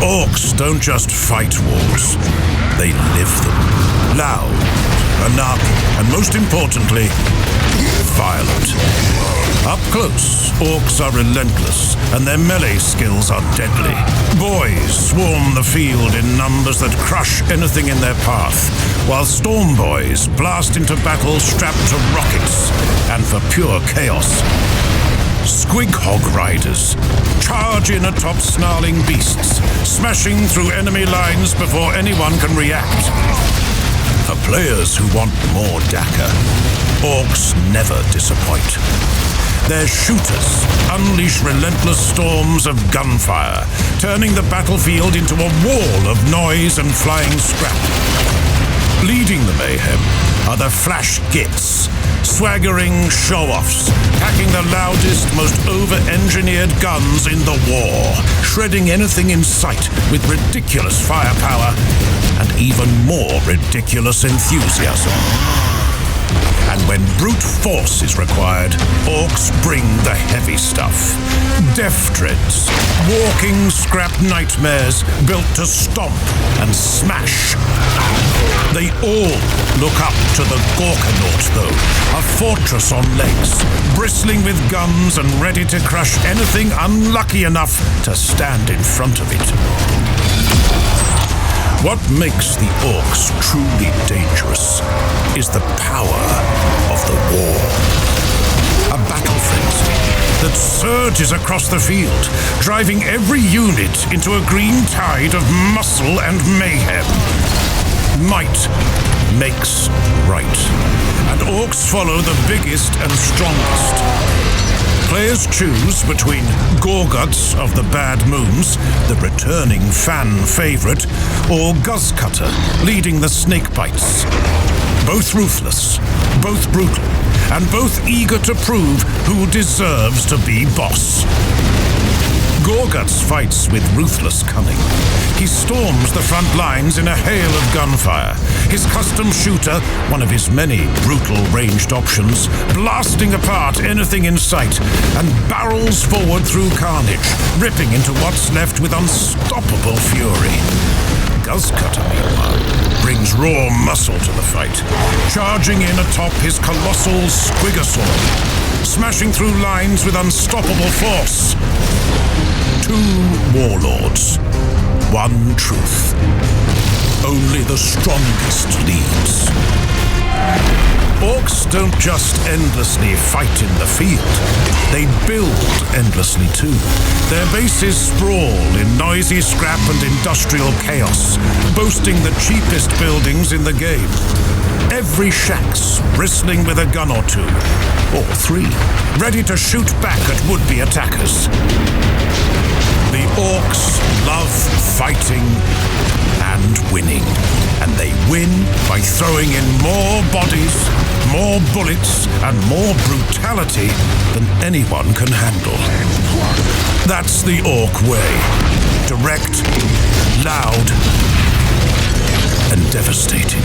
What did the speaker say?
Orks don't just fight wars, they live them. Loud, anarchic, and most importantly, violent. Up close, Orks are relentless, and their melee skills are deadly. Boys swarm the field in numbers that crush anything in their path, while storm boys blast into battle strapped to rockets and for pure chaos. Squig hog riders charge in atop snarling beasts, smashing through enemy lines before anyone can react. For players who want more Daka, Orks never disappoint. Their shooters unleash relentless storms of gunfire, turning the battlefield into a wall of noise and flying scrap. Leading the mayhem are the Flash Gits, swaggering show-offs, packing the loudest, most over-engineered guns in the war, shredding anything in sight with ridiculous firepower and even more ridiculous enthusiasm. And when brute force is required, Orks bring the heavy stuff. Death dreads, walking scrap nightmares built to stomp and smash. They all look up to the Gorkanaut, though, a fortress on legs, bristling with guns and ready to crush anything unlucky enough to stand in front of it. What makes the Orks truly dangerous is the power of the war. A battle frenzy that surges across the field, driving every unit into a green tide of muscle and mayhem. Might makes right, and Orks follow the biggest and strongest. Players choose between Gorguts of the Bad Moons, the returning fan favorite, or Guzzcutter, leading the Snakebites. Both ruthless, both brutal, and both eager to prove who deserves to be boss. Gorguts fights with ruthless cunning. He storms the front lines in a hail of gunfire, his custom shooter, one of his many brutal ranged options, blasting apart anything in sight, and barrels forward through carnage, ripping into what's left with unstoppable fury. Guzzcutter, meanwhile, brings raw muscle to the fight, charging in atop his colossal Squigosaur, smashing through lines with unstoppable force. Two warlords, one truth. Only the strongest leads. Orks don't just endlessly fight in the field. They build endlessly too. Their bases sprawl in noisy scrap and industrial chaos, boasting the cheapest buildings in the game. Every shack's bristling with a gun or two, or three, ready to shoot back at would-be attackers. The Orks love fighting and winning, and they win by throwing in more bodies, more bullets, and more brutality than anyone can handle. That's the Ork way. Direct, loud, and devastating.